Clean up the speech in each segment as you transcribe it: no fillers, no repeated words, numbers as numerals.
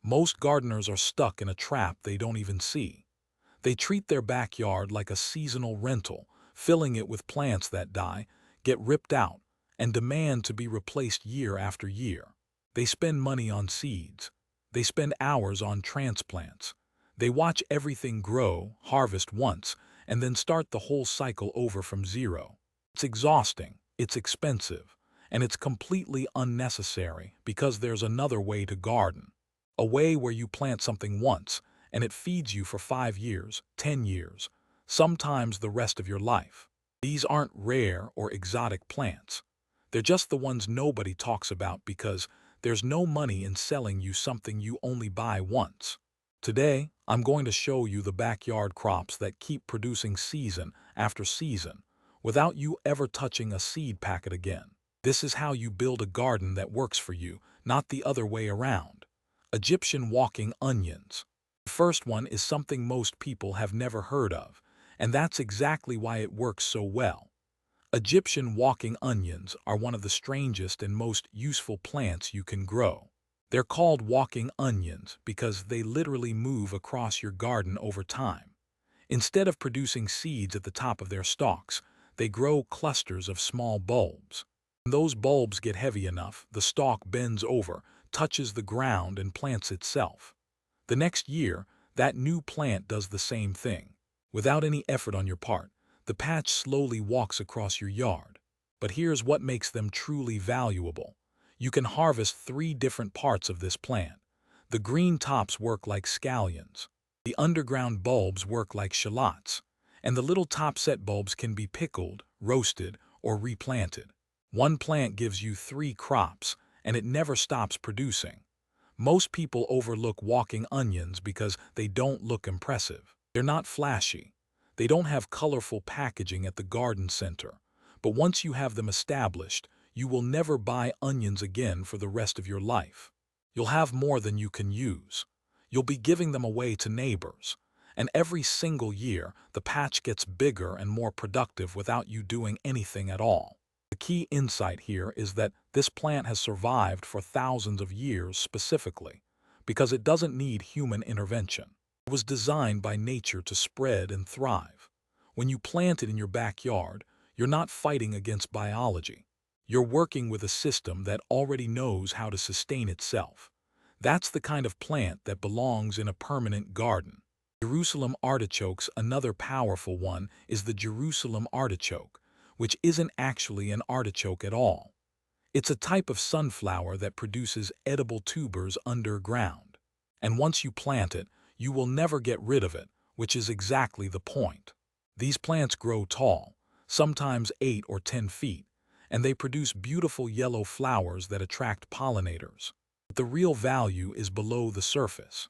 Most gardeners are stuck in a trap they don't even see. They treat their backyard like a seasonal rental, filling it with plants that die, get ripped out, and demand to be replaced year after year. They spend money on seeds. They spend hours on transplants. They watch everything grow, harvest once, and then start the whole cycle over from zero. It's exhausting, it's expensive, and it's completely unnecessary because there's another way to garden. A way where you plant something once, and it feeds you for 5 years, 10 years, sometimes the rest of your life. These aren't rare or exotic plants. They're just the ones nobody talks about because there's no money in selling you something you only buy once. Today, I'm going to show you the backyard crops that keep producing season after season without you ever touching a seed packet again. This is how you build a garden that works for you, not the other way around. Egyptian walking onions. The first one is something most people have never heard of, and that's exactly why it works so well. Egyptian walking onions are one of the strangest and most useful plants you can grow. They're called walking onions because they literally move across your garden over time. Instead of producing seeds at the top of their stalks, they grow clusters of small bulbs. When those bulbs get heavy enough, the stalk bends over, touches the ground, and plants itself. The next year, that new plant does the same thing. Without any effort on your part, the patch slowly walks across your yard. But here's what makes them truly valuable. You can harvest 3 different parts of this plant. The green tops work like scallions. The underground bulbs work like shallots. And the little topset bulbs can be pickled, roasted, or replanted. One plant gives you 3 crops, and it never stops producing. Most people overlook walking onions because they don't look impressive. They're not flashy. They don't have colorful packaging at the garden center. But once you have them established, you will never buy onions again for the rest of your life. You'll have more than you can use. You'll be giving them away to neighbors. And every single year, the patch gets bigger and more productive without you doing anything at all. The key insight here is that this plant has survived for thousands of years specifically because it doesn't need human intervention. It was designed by nature to spread and thrive. When you plant it in your backyard, you're not fighting against biology. You're working with a system that already knows how to sustain itself. That's the kind of plant that belongs in a permanent garden. Jerusalem artichokes, another powerful one, is the Jerusalem artichoke, which isn't actually an artichoke at all. It's a type of sunflower that produces edible tubers underground. And once you plant it, you will never get rid of it, which is exactly the point. These plants grow tall, sometimes 8 or 10 feet, and they produce beautiful yellow flowers that attract pollinators. But the real value is below the surface.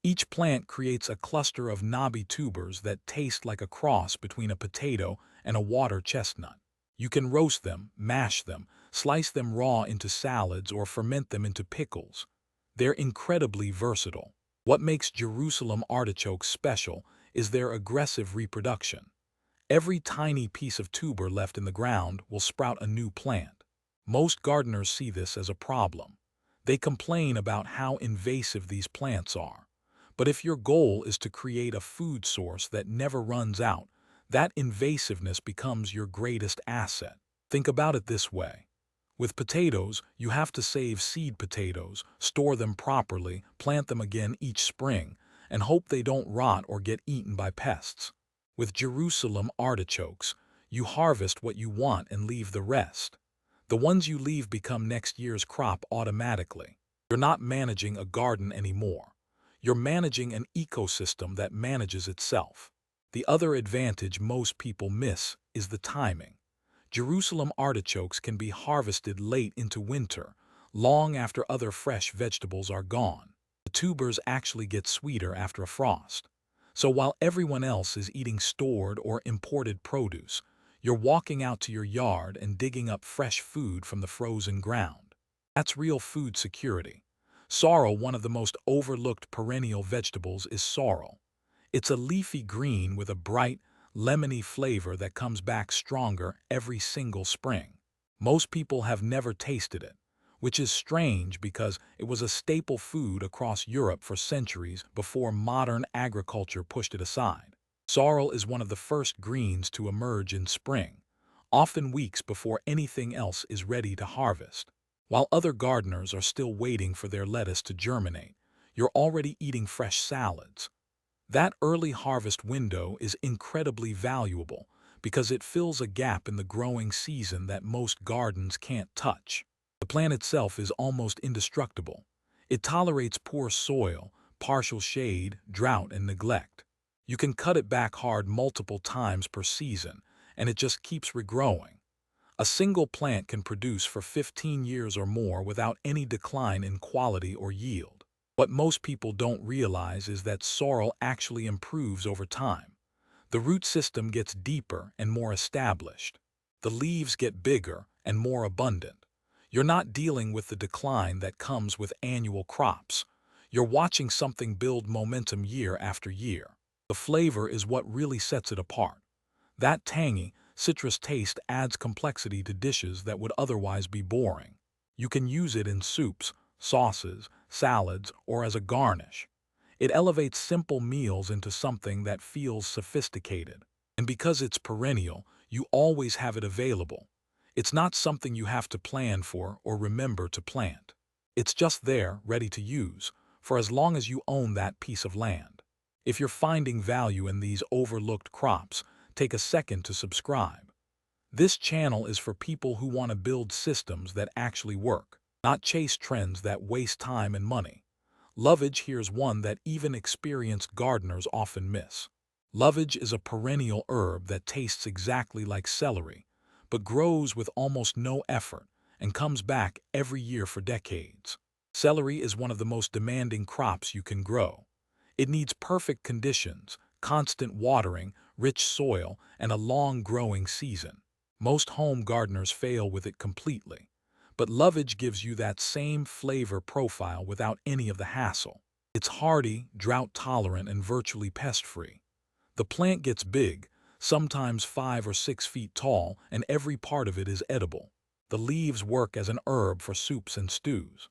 Each plant creates a cluster of knobby tubers that taste like a cross between a potato and a water chestnut. You can roast them, mash them, slice them raw into salads, or ferment them into pickles. They're incredibly versatile. What makes Jerusalem artichokes special is their aggressive reproduction. Every tiny piece of tuber left in the ground will sprout a new plant. Most gardeners see this as a problem. They complain about how invasive these plants are. But if your goal is to create a food source that never runs out, that invasiveness becomes your greatest asset. Think about it this way. With potatoes, you have to save seed potatoes, store them properly, plant them again each spring, and hope they don't rot or get eaten by pests. With Jerusalem artichokes, you harvest what you want and leave the rest. The ones you leave become next year's crop automatically. You're not managing a garden anymore. You're managing an ecosystem that manages itself. The other advantage most people miss is the timing. Jerusalem artichokes can be harvested late into winter, long after other fresh vegetables are gone. The tubers actually get sweeter after a frost. So while everyone else is eating stored or imported produce, you're walking out to your yard and digging up fresh food from the frozen ground. That's real food security. Sorrel, one of the most overlooked perennial vegetables, is sorrel. It's a leafy green with a bright, lemony flavor that comes back stronger every single spring. Most people have never tasted it. which is strange because it was a staple food across Europe for centuries before modern agriculture pushed it aside. Sorrel is one of the first greens to emerge in spring, often weeks before anything else is ready to harvest. While other gardeners are still waiting for their lettuce to germinate, you're already eating fresh salads. That early harvest window is incredibly valuable because it fills a gap in the growing season that most gardens can't touch. The plant itself is almost indestructible. It tolerates poor soil, partial shade, drought, and neglect. You can cut it back hard multiple times per season, and it just keeps regrowing. A single plant can produce for 15 years or more without any decline in quality or yield. What most people don't realize is that sorrel actually improves over time. The root system gets deeper and more established. The leaves get bigger and more abundant. You're not dealing with the decline that comes with annual crops. You're watching something build momentum year after year. The flavor is what really sets it apart. That tangy, citrus taste adds complexity to dishes that would otherwise be boring. You can use it in soups, sauces, salads, or as a garnish. It elevates simple meals into something that feels sophisticated. And because it's perennial, you always have it available. It's not something you have to plan for or remember to plant. It's just there, ready to use, for as long as you own that piece of land. If you're finding value in these overlooked crops, take a second to subscribe. This channel is for people who want to build systems that actually work, not chase trends that waste time and money. Lovage here's one that even experienced gardeners often miss. Lovage is a perennial herb that tastes exactly like celery, but grows with almost no effort and comes back every year for decades. Celery is one of the most demanding crops you can grow. It needs perfect conditions, constant watering, rich soil, and a long growing season. Most home gardeners fail with it completely, but lovage gives you that same flavor profile without any of the hassle. It's hardy, drought-tolerant, and virtually pest-free. The plant gets big, sometimes 5 or 6 feet tall, and every part of it is edible. The leaves work as an herb for soups and stews.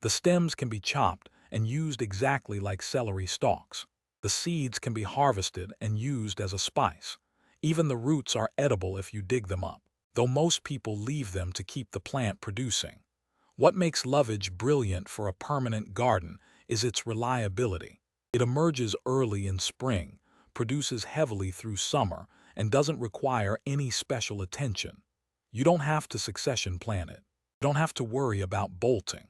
The stems can be chopped and used exactly like celery stalks. The seeds can be harvested and used as a spice. Even the roots are edible if you dig them up, though most people leave them to keep the plant producing. What makes lovage brilliant for a permanent garden is its reliability. It emerges early in spring, produces heavily through summer, and doesn't require any special attention. You don't have to succession plant it. You don't have to worry about bolting.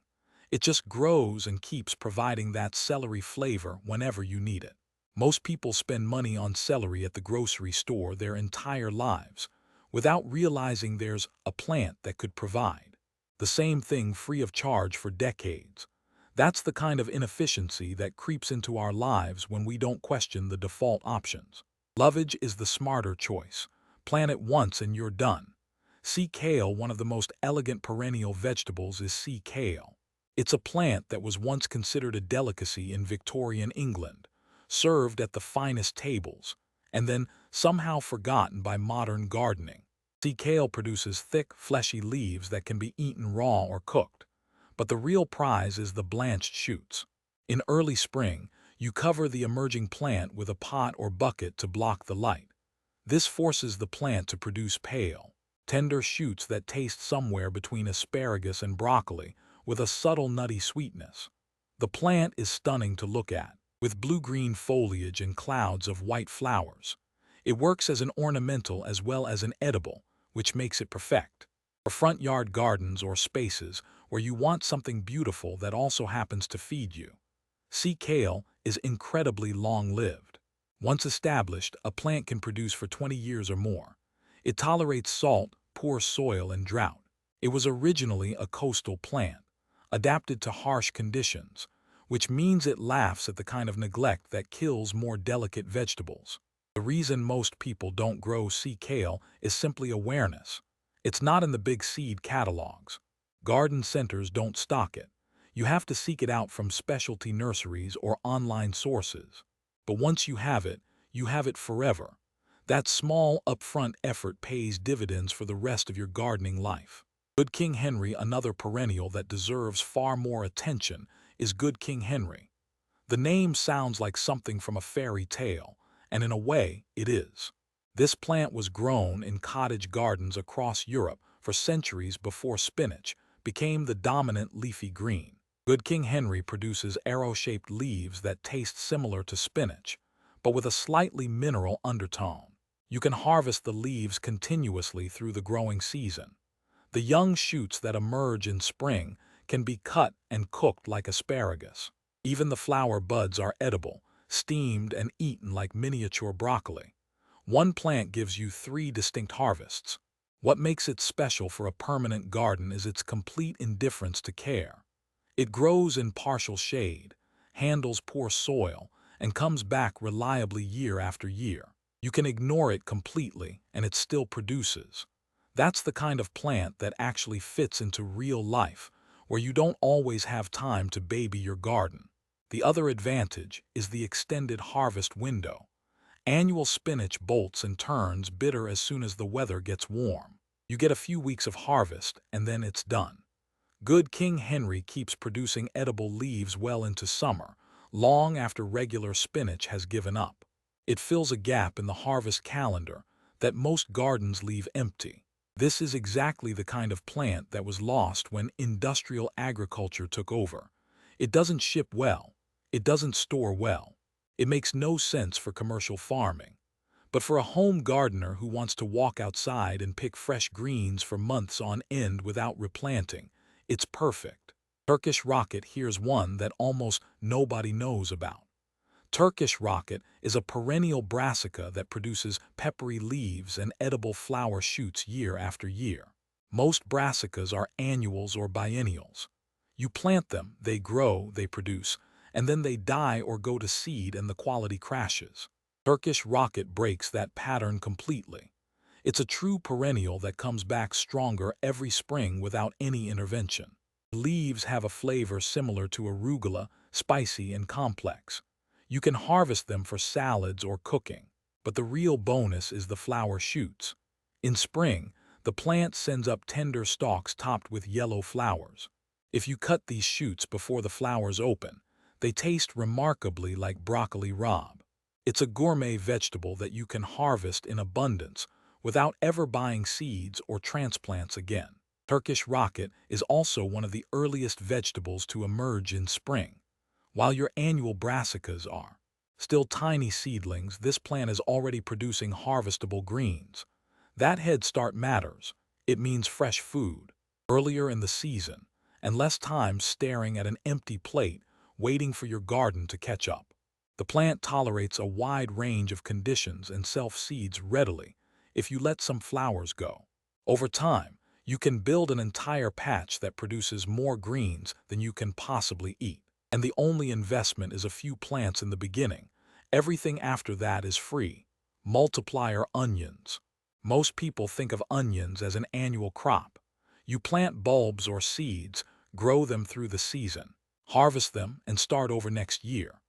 It just grows and keeps providing that celery flavor whenever you need it. Most people spend money on celery at the grocery store their entire lives, without realizing there's a plant that could provide the same thing free of charge for decades. That's the kind of inefficiency that creeps into our lives when we don't question the default options. Lovage is the smarter choice. Plant it once and you're done. Sea kale, one of the most elegant perennial vegetables, is sea kale. It's a plant that was once considered a delicacy in Victorian England, served at the finest tables, and then somehow forgotten by modern gardening. Sea kale produces thick, fleshy leaves that can be eaten raw or cooked. But the real prize is the blanched shoots. In early spring, you cover the emerging plant with a pot or bucket to block the light. This forces the plant to produce pale, tender shoots that taste somewhere between asparagus and broccoli, with a subtle nutty sweetness. The plant is stunning to look at, with blue-green foliage and clouds of white flowers. It works as an ornamental as well as an edible, which makes it perfect for front yard gardens or spaces where you want something beautiful that also happens to feed you. Sea kale is incredibly long-lived. Once established, a plant can produce for 20 years or more. It tolerates salt, poor soil, and drought. It was originally a coastal plant, adapted to harsh conditions, which means it laughs at the kind of neglect that kills more delicate vegetables. The reason most people don't grow sea kale is simply awareness. It's not in the big seed catalogs. Garden centers don't stock it. You have to seek it out from specialty nurseries or online sources. But once you have it forever. That small upfront effort pays dividends for the rest of your gardening life. Good King Henry, another perennial that deserves far more attention, is Good King Henry. The name sounds like something from a fairy tale, and in a way, it is. This plant was grown in cottage gardens across Europe for centuries before spinach became the dominant leafy green. Good King Henry produces arrow-shaped leaves that taste similar to spinach, but with a slightly mineral undertone. You can harvest the leaves continuously through the growing season. The young shoots that emerge in spring can be cut and cooked like asparagus. Even the flower buds are edible, steamed and eaten like miniature broccoli. One plant gives you 3 distinct harvests. What makes it special for a permanent garden is its complete indifference to care. It grows in partial shade, handles poor soil, and comes back reliably year after year. You can ignore it completely, and it still produces. That's the kind of plant that actually fits into real life, where you don't always have time to baby your garden. The other advantage is the extended harvest window. Annual spinach bolts and turns bitter as soon as the weather gets warm. You get a few weeks of harvest, and then it's done. Good King Henry keeps producing edible leaves well into summer, long after regular spinach has given up. It fills a gap in the harvest calendar that most gardens leave empty. This is exactly the kind of plant that was lost when industrial agriculture took over. It doesn't ship well. It doesn't store well. It makes no sense for commercial farming. But for a home gardener who wants to walk outside and pick fresh greens for months on end without replanting, it's perfect. Turkish rocket, here's one that almost nobody knows about. Turkish rocket is a perennial brassica that produces peppery leaves and edible flower shoots year after year. Most brassicas are annuals or biennials. You plant them, they grow, they produce, and then they die or go to seed and the quality crashes. Turkish rocket breaks that pattern completely. It's a true perennial that comes back stronger every spring without any intervention. Leaves have a flavor similar to arugula, spicy and complex. You can harvest them for salads or cooking, but the real bonus is the flower shoots. In spring, the plant sends up tender stalks topped with yellow flowers. If you cut these shoots before the flowers open, they taste remarkably like broccoli rabe. It's a gourmet vegetable that you can harvest in abundance without ever buying seeds or transplants again. Turkish rocket is also one of the earliest vegetables to emerge in spring. While your annual brassicas are still tiny seedlings, this plant is already producing harvestable greens. That head start matters. It means fresh food, earlier in the season, and less time staring at an empty plate waiting for your garden to catch up. The plant tolerates a wide range of conditions and self-seeds readily if you let some flowers go. Over time, you can build an entire patch that produces more greens than you can possibly eat. And the only investment is a few plants in the beginning. Everything after that is free. Multiplier onions. Most people think of onions as an annual crop. You plant bulbs or seeds, grow them through the season, harvest them, and start over next year.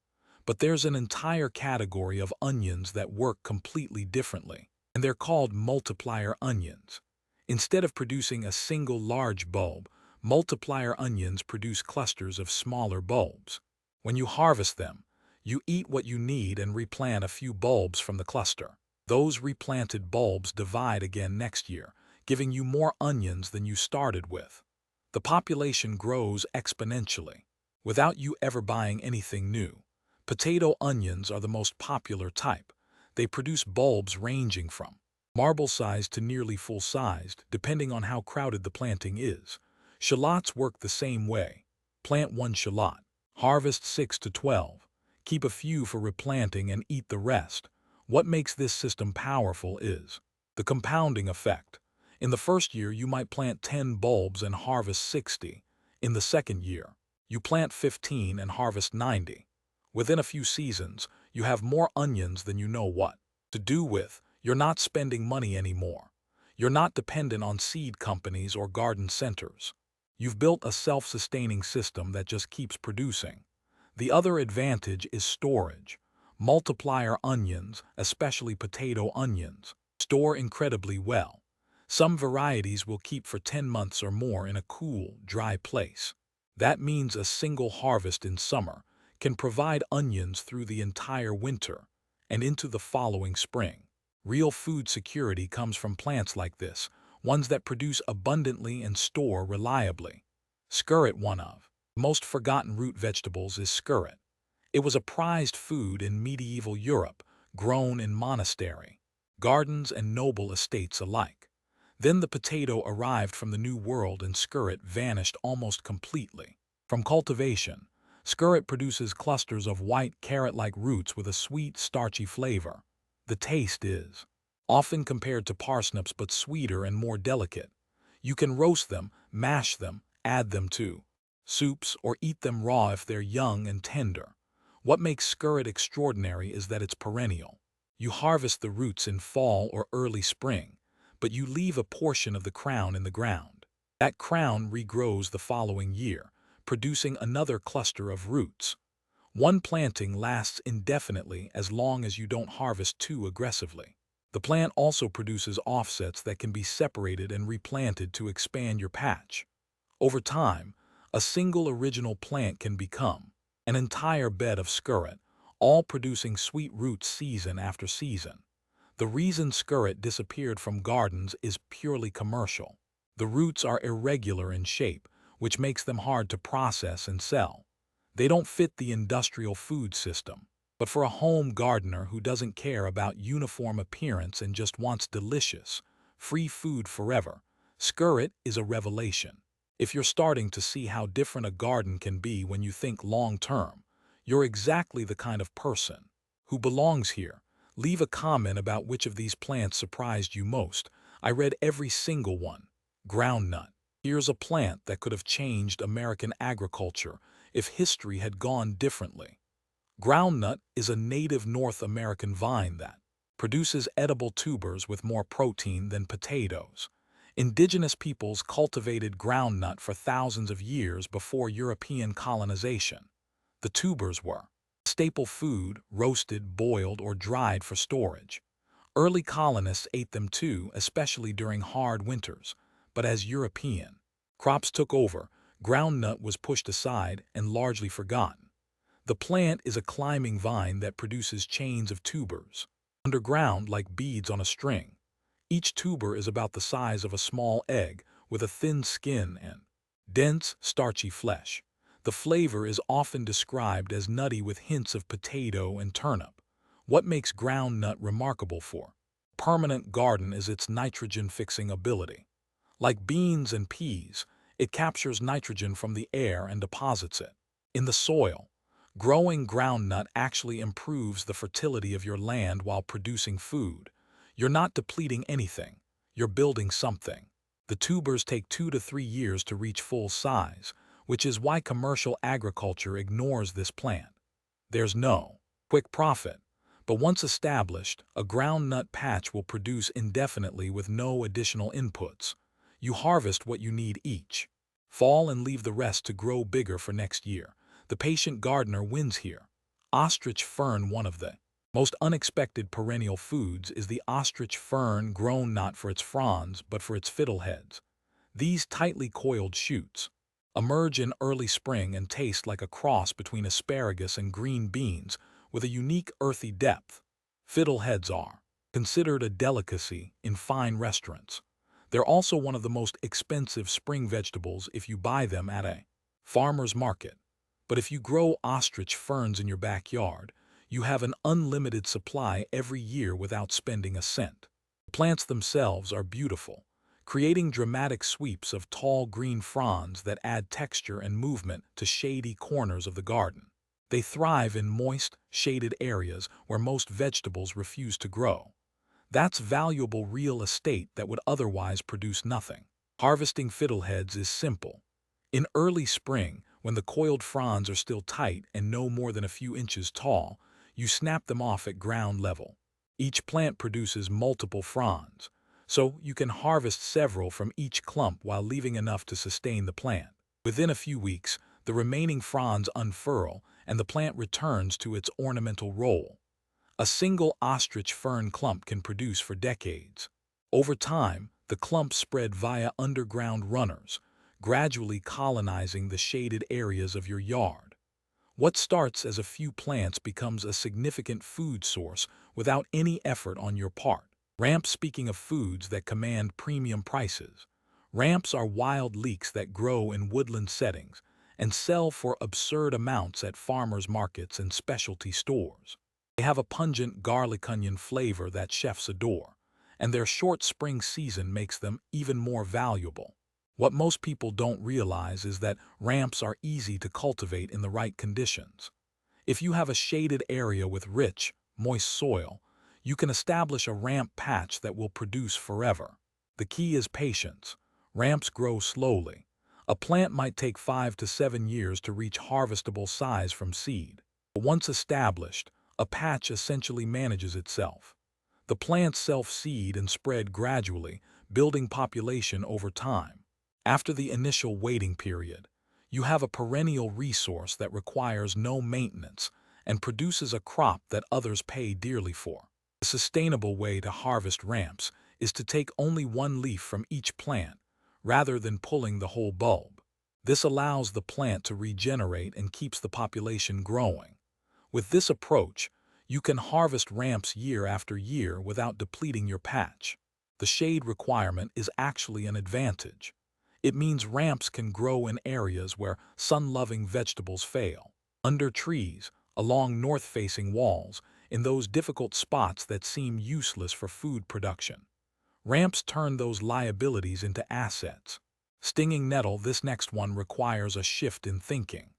But there's an entire category of onions that work completely differently, and they're called multiplier onions. Instead of producing a single large bulb, multiplier onions produce clusters of smaller bulbs. When you harvest them, you eat what you need and replant a few bulbs from the cluster. Those replanted bulbs divide again next year, giving you more onions than you started with. The population grows exponentially, without you ever buying anything new. Potato onions are the most popular type. They produce bulbs ranging from marble-sized to nearly full-sized, depending on how crowded the planting is. Shallots work the same way. Plant 1 shallot, harvest 6 to 12, keep a few for replanting and eat the rest. What makes this system powerful is the compounding effect. In the first year, you might plant 10 bulbs and harvest 60. In the second year, you plant 15 and harvest 90. Within a few seasons, you have more onions than you know what to do with. You're not spending money anymore. You're not dependent on seed companies or garden centers. You've built a self-sustaining system that just keeps producing. The other advantage is storage. Multiplier onions, especially potato onions, store incredibly well. Some varieties will keep for 10 months or more in a cool, dry place. That means a single harvest in summer can provide onions through the entire winter and into the following spring. Real food security comes from plants like this, ones that produce abundantly and store reliably. Skirret, one of the most forgotten root vegetables, is skirret. It was a prized food in medieval Europe, grown in monastery, gardens and noble estates alike. Then the potato arrived from the New World and skirret vanished almost completely. From cultivation, skirret produces clusters of white carrot-like roots with a sweet, starchy flavor. The taste is often compared to parsnips but sweeter and more delicate. You can roast them, mash them, add them to soups, or eat them raw if they're young and tender. What makes skirret extraordinary is that it's perennial. You harvest the roots in fall or early spring, but you leave a portion of the crown in the ground. That crown regrows the following year, producing another cluster of roots. One planting lasts indefinitely as long as you don't harvest too aggressively. The plant also produces offsets that can be separated and replanted to expand your patch. Over time, a single original plant can become an entire bed of skirret, all producing sweet roots season after season. The reason skirret disappeared from gardens is purely commercial. The roots are irregular in shape, which makes them hard to process and sell. They don't fit the industrial food system. But for a home gardener who doesn't care about uniform appearance and just wants delicious, free food forever, skirret is a revelation. If you're starting to see how different a garden can be when you think long-term, you're exactly the kind of person who belongs here. Leave a comment about which of these plants surprised you most. I read every single one. Groundnut. Here's a plant that could have changed American agriculture if history had gone differently. Groundnut is a native North American vine that produces edible tubers with more protein than potatoes. Indigenous peoples cultivated groundnut for thousands of years before European colonization. The tubers were staple food, roasted, boiled, or dried for storage. Early colonists ate them too, especially during hard winters. But as European crops took over, groundnut was pushed aside and largely forgotten. The plant is a climbing vine that produces chains of tubers, underground like beads on a string. Each tuber is about the size of a small egg, with a thin skin and dense, starchy flesh. The flavor is often described as nutty with hints of potato and turnip. What makes groundnut remarkable for permanent garden is its nitrogen-fixing ability. Like beans and peas, it captures nitrogen from the air and deposits it in the soil. Growing groundnut actually improves the fertility of your land while producing food. You're not depleting anything, you're building something. The tubers take 2 to 3 years to reach full size, which is why commercial agriculture ignores this plant. There's no quick profit, but once established, a groundnut patch will produce indefinitely with no additional inputs. You harvest what you need each fall and leave the rest to grow bigger for next year. The patient gardener wins here. Ostrich fern. One of the most unexpected perennial foods is the ostrich fern, grown not for its fronds but for its fiddleheads. These tightly coiled shoots emerge in early spring and taste like a cross between asparagus and green beans with a unique earthy depth. Fiddleheads are considered a delicacy in fine restaurants. They're also one of the most expensive spring vegetables if you buy them at a farmer's market. But if you grow ostrich ferns in your backyard, you have an unlimited supply every year without spending a cent. The plants themselves are beautiful, creating dramatic sweeps of tall green fronds that add texture and movement to shady corners of the garden. They thrive in moist, shaded areas where most vegetables refuse to grow. That's valuable real estate that would otherwise produce nothing. Harvesting fiddleheads is simple. In early spring, when the coiled fronds are still tight and no more than a few inches tall, you snap them off at ground level. Each plant produces multiple fronds, so you can harvest several from each clump while leaving enough to sustain the plant. Within a few weeks, the remaining fronds unfurl and the plant returns to its ornamental role. A single ostrich fern clump can produce for decades. Over time, The clumps spread via underground runners, gradually colonizing the shaded areas of your yard. What starts as a few plants becomes a significant food source without any effort on your part. Ramps. Speaking of foods that command premium prices, ramps are wild leeks that grow in woodland settings and sell for absurd amounts at farmers markets and specialty stores. They have a pungent garlic onion flavor that chefs adore, and their short spring season makes them even more valuable. What most people don't realize is that ramps are easy to cultivate in the right conditions. If you have a shaded area with rich, moist soil, you can establish a ramp patch that will produce forever. The key is patience. Ramps grow slowly. A plant might take 5 to 7 years to reach harvestable size from seed. But once established, a patch essentially manages itself. The plants self-seed and spread gradually, building population over time. After the initial waiting period, you have a perennial resource that requires no maintenance and produces a crop that others pay dearly for. A sustainable way to harvest ramps is to take only one leaf from each plant, rather than pulling the whole bulb. This allows the plant to regenerate and keeps the population growing. With this approach, you can harvest ramps year after year without depleting your patch. The shade requirement is actually an advantage. It means ramps can grow in areas where sun-loving vegetables fail. Under trees, along north-facing walls, in those difficult spots that seem useless for food production. Ramps turn those liabilities into assets. Stinging nettle. This next one requires a shift in thinking.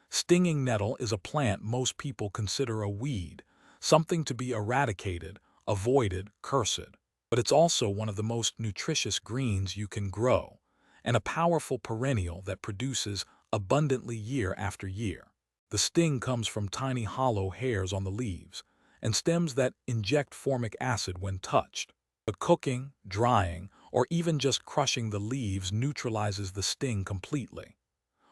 Stinging nettle is a plant most people consider a weed, something to be eradicated, avoided, cursed. But it's also one of the most nutritious greens you can grow, and a powerful perennial that produces abundantly year after year. The sting comes from tiny hollow hairs on the leaves, and stems that inject formic acid when touched. But cooking, drying, or even just crushing the leaves neutralizes the sting completely.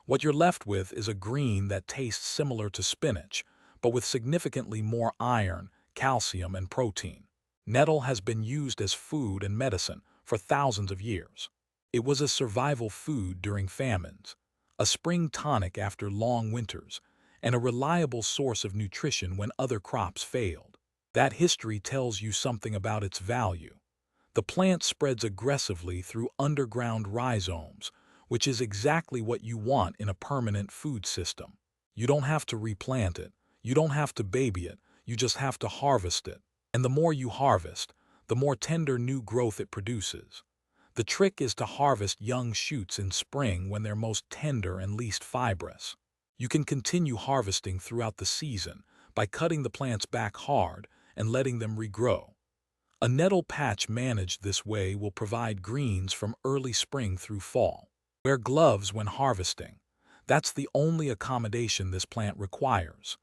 What you're left with is a green that tastes similar to spinach, but with significantly more iron, calcium, and protein. Nettle has been used as food and medicine for thousands of years. It was a survival food during famines, a spring tonic after long winters, and a reliable source of nutrition when other crops failed. That history tells you something about its value. The plant spreads aggressively through underground rhizomes, which is exactly what you want in a permanent food system. You don't have to replant it, you don't have to baby it, you just have to harvest it. And the more you harvest, the more tender new growth it produces. The trick is to harvest young shoots in spring when they're most tender and least fibrous. You can continue harvesting throughout the season by cutting the plants back hard and letting them regrow. A nettle patch managed this way will provide greens from early spring through fall. Wear gloves when harvesting. That's the only accommodation this plant requires.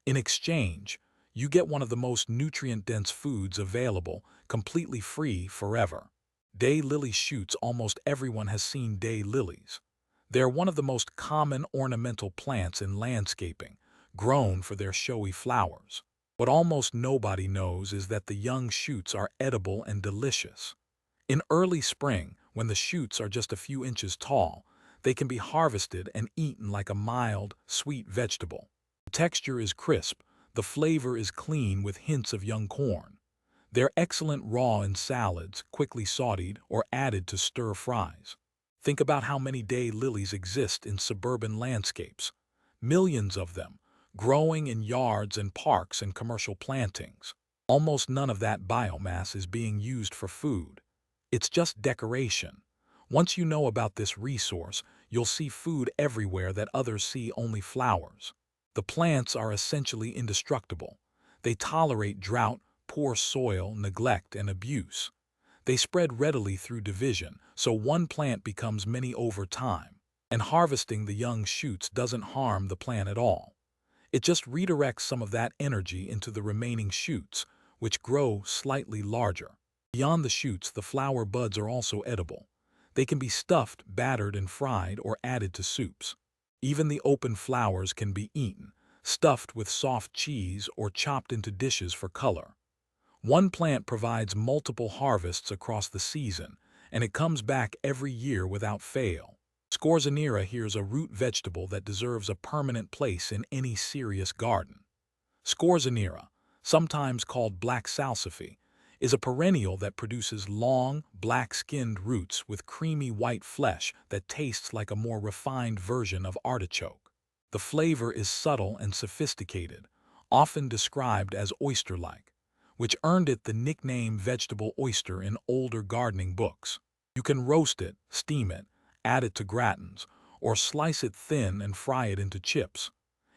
In exchange, you get one of the most nutrient-dense foods available, completely free forever. Day-lily shoots. Almost everyone has seen day-lilies. They're one of the most common ornamental plants in landscaping, grown for their showy flowers. What almost nobody knows is that the young shoots are edible and delicious. In early spring, when the shoots are just a few inches tall, they can be harvested and eaten like a mild, sweet vegetable. The texture is crisp, the flavor is clean with hints of young corn. They're excellent raw in salads, quickly sautéed, or added to stir fries. Think about how many day lilies exist in suburban landscapes. Millions of them, growing in yards and parks and commercial plantings. Almost none of that biomass is being used for food. It's just decoration. Once you know about this resource, you'll see food everywhere that others see only flowers. The plants are essentially indestructible. They tolerate drought, poor soil, neglect, and abuse. They spread readily through division, so one plant becomes many over time. And harvesting the young shoots doesn't harm the plant at all. It just redirects some of that energy into the remaining shoots, which grow slightly larger. Beyond the shoots, the flower buds are also edible. They can be stuffed, battered, and fried, or added to soups. Even the open flowers can be eaten, stuffed with soft cheese, or chopped into dishes for color. One plant provides multiple harvests across the season, and it comes back every year without fail. Scorzonera here is a root vegetable that deserves a permanent place in any serious garden. Scorzonera, sometimes called black salsify, is a perennial that produces long, black-skinned roots with creamy white flesh that tastes like a more refined version of artichoke. The flavor is subtle and sophisticated, often described as oyster-like, which earned it the nickname vegetable oyster in older gardening books. You can roast it, steam it, add it to gratins, or slice it thin and fry it into chips.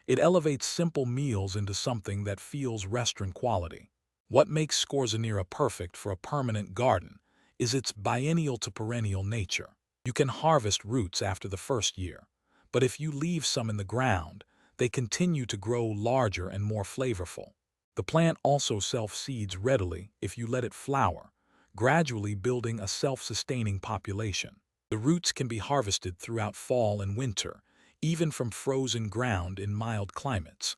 It elevates simple meals into something that feels restaurant quality. What makes Scorzonera perfect for a permanent garden is its biennial to perennial nature. You can harvest roots after the first year, but if you leave some in the ground, they continue to grow larger and more flavorful. The plant also self-seeds readily if you let it flower, gradually building a self-sustaining population. The roots can be harvested throughout fall and winter, even from frozen ground in mild climates.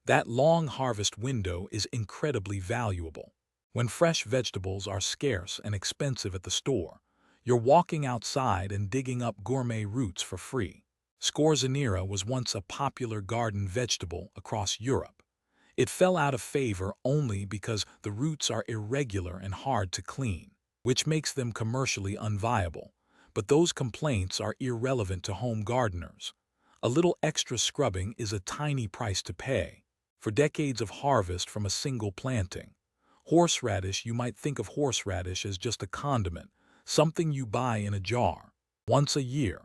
That long harvest window is incredibly valuable. When fresh vegetables are scarce and expensive at the store, you're walking outside and digging up gourmet roots for free. Scorzonera was once a popular garden vegetable across Europe. It fell out of favor only because the roots are irregular and hard to clean, which makes them commercially unviable. But those complaints are irrelevant to home gardeners. A little extra scrubbing is a tiny price to pay for decades of harvest from a single planting. Horseradish, you might think of horseradish as just a condiment, something you buy in a jar once a year.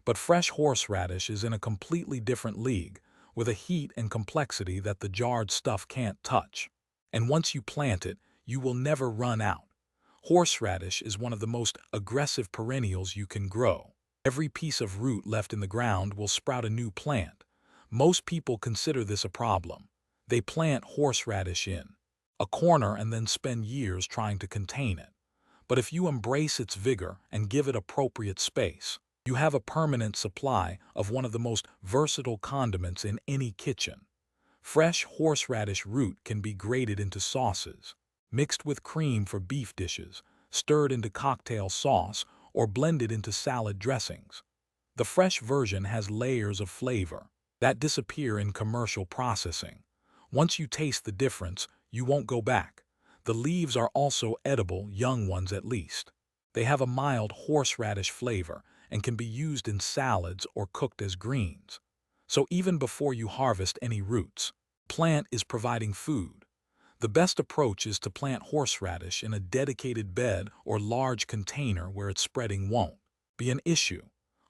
But fresh horseradish is in a completely different league, with a heat and complexity that the jarred stuff can't touch. And once you plant it, you will never run out. Horseradish is one of the most aggressive perennials you can grow. Every piece of root left in the ground will sprout a new plant. Most people consider this a problem. They plant horseradish in a corner and then spend years trying to contain it. But if you embrace its vigor and give it appropriate space, you have a permanent supply of one of the most versatile condiments in any kitchen. Fresh horseradish root can be grated into sauces, mixed with cream for beef dishes, stirred into cocktail sauce, or blended into salad dressings. The fresh version has layers of flavor that disappear in commercial processing. Once you taste the difference, you won't go back. The leaves are also edible, young ones at least. They have a mild horseradish flavor and can be used in salads or cooked as greens. So even before you harvest any roots, plant is providing food. The best approach is to plant horseradish in a dedicated bed or large container where its spreading won't be an issue.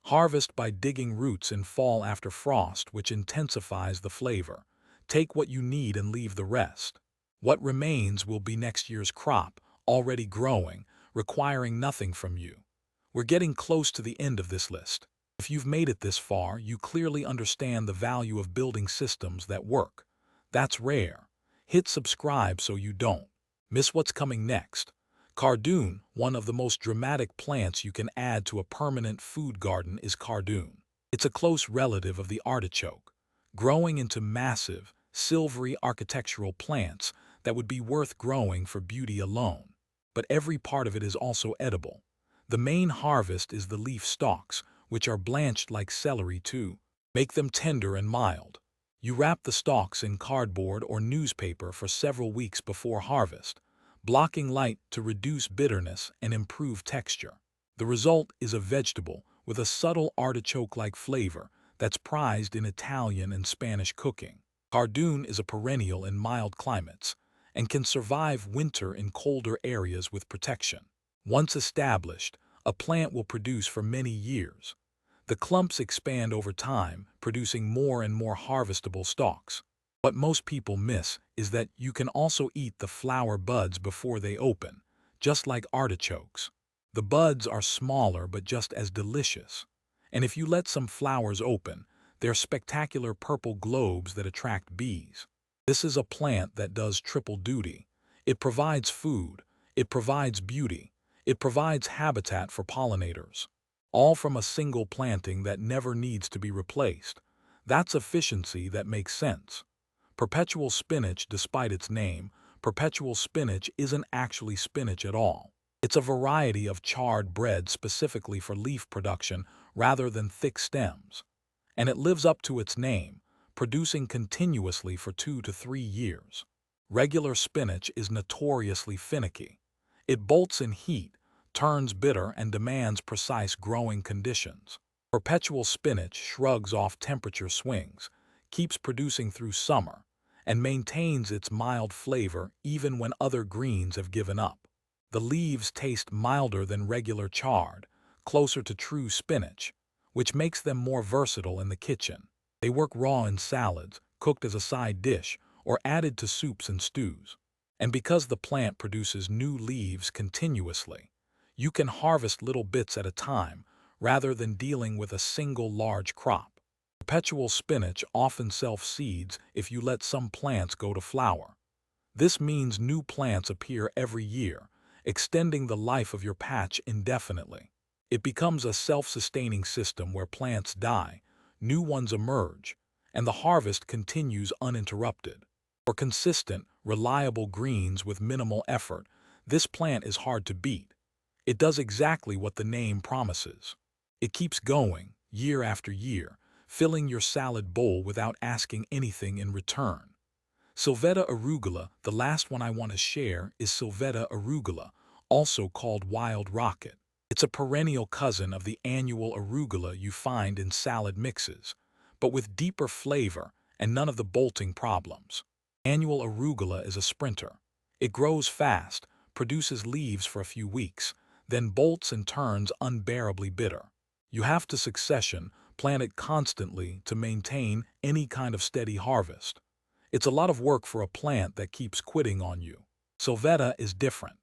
Harvest by digging roots in fall after frost, which intensifies the flavor. Take what you need and leave the rest. What remains will be next year's crop, already growing, requiring nothing from you. We're getting close to the end of this list. If you've made it this far, you clearly understand the value of building systems that work. That's rare. Hit subscribe so you don't miss what's coming next. Cardoon, one of the most dramatic plants you can add to a permanent food garden, is cardoon. It's a close relative of the artichoke, growing into massive, silvery architectural plants that would be worth growing for beauty alone. But every part of it is also edible. The main harvest is the leaf stalks, which are blanched like celery to make them tender and mild. You wrap the stalks in cardboard or newspaper for several weeks before harvest, blocking light to reduce bitterness and improve texture. The result is a vegetable with a subtle artichoke-like flavor that's prized in Italian and Spanish cooking. Cardoon is a perennial in mild climates and can survive winter in colder areas with protection. Once established, a plant will produce for many years. The clumps expand over time, producing more and more harvestable stalks. What most people miss is that you can also eat the flower buds before they open, just like artichokes. The buds are smaller but just as delicious. And if you let some flowers open, they're spectacular purple globes that attract bees. This is a plant that does triple duty. It provides food, it provides beauty, it provides habitat for pollinators, all from a single planting that never needs to be replaced. That's efficiency that makes sense. Perpetual spinach, despite its name, perpetual spinach isn't actually spinach at all. It's a variety of charred bread specifically for leaf production rather than thick stems. And it lives up to its name, producing continuously for 2 to 3 years. Regular spinach is notoriously finicky. It bolts in heat, turns bitter, and demands precise growing conditions. Perpetual spinach shrugs off temperature swings, keeps producing through summer, and maintains its mild flavor even when other greens have given up. The leaves taste milder than regular chard, closer to true spinach, which makes them more versatile in the kitchen. They work raw in salads, cooked as a side dish, or added to soups and stews. And because the plant produces new leaves continuously, you can harvest little bits at a time rather than dealing with a single large crop. Perpetual spinach often self-seeds if you let some plants go to flower. This means new plants appear every year, extending the life of your patch indefinitely. It becomes a self-sustaining system where plants die, new ones emerge, and the harvest continues uninterrupted. For consistent, reliable greens with minimal effort, this plant is hard to beat. It does exactly what the name promises. It keeps going, year after year, filling your salad bowl without asking anything in return. Sylveta arugula, the last one I want to share, is Sylveta arugula, also called wild rocket. It's a perennial cousin of the annual arugula you find in salad mixes, but with deeper flavor and none of the bolting problems. Annual arugula is a sprinter. It grows fast, produces leaves for a few weeks, then bolts and turns unbearably bitter. You have to succession plant it constantly to maintain any kind of steady harvest. It's a lot of work for a plant that keeps quitting on you. Sylveta is different.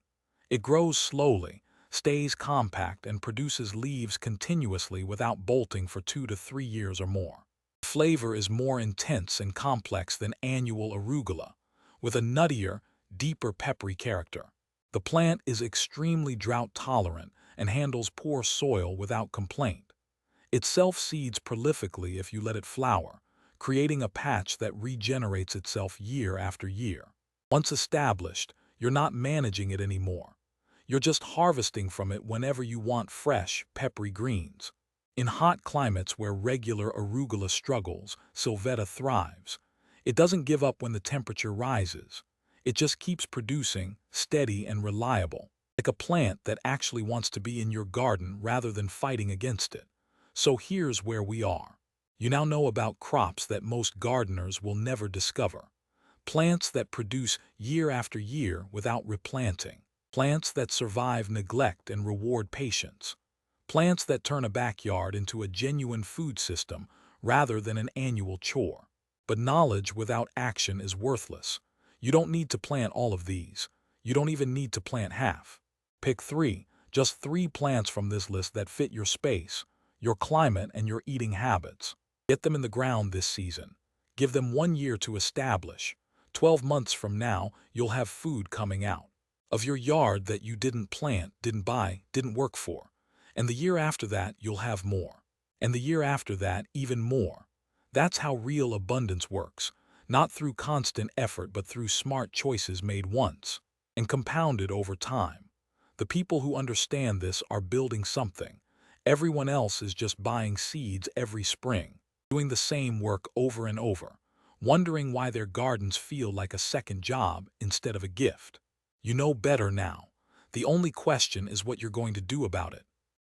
It grows slowly, stays compact, and produces leaves continuously without bolting for 2 to 3 years or more. The flavor is more intense and complex than annual arugula, with a nuttier, deeper peppery character. The plant is extremely drought-tolerant and handles poor soil without complaint. It self-seeds prolifically if you let it flower, creating a patch that regenerates itself year after year. Once established, you're not managing it anymore. You're just harvesting from it whenever you want fresh, peppery greens. In hot climates where regular arugula struggles, Sylveta thrives. It doesn't give up when the temperature rises. It just keeps producing, steady and reliable, like a plant that actually wants to be in your garden rather than fighting against it. So here's where we are. You now know about crops that most gardeners will never discover. Plants that produce year after year without replanting. Plants that survive neglect and reward patience. Plants that turn a backyard into a genuine food system rather than an annual chore. But knowledge without action is worthless. You don't need to plant all of these. You don't even need to plant half. Pick just 3 plants from this list that fit your space, your climate, and your eating habits. Get them in the ground this season. Give them 1 year to establish. 12 months from now, you'll have food coming out of your yard that you didn't plant, didn't buy, didn't work for. And the year after that, you'll have more. And the year after that, even more. That's how real abundance works, not through constant effort but through smart choices made once and compounded over time. The people who understand this are building something. Everyone else is just buying seeds every spring, doing the same work over and over, wondering why their gardens feel like a second job instead of a gift. You know better now. The only question is what you're going to do about it.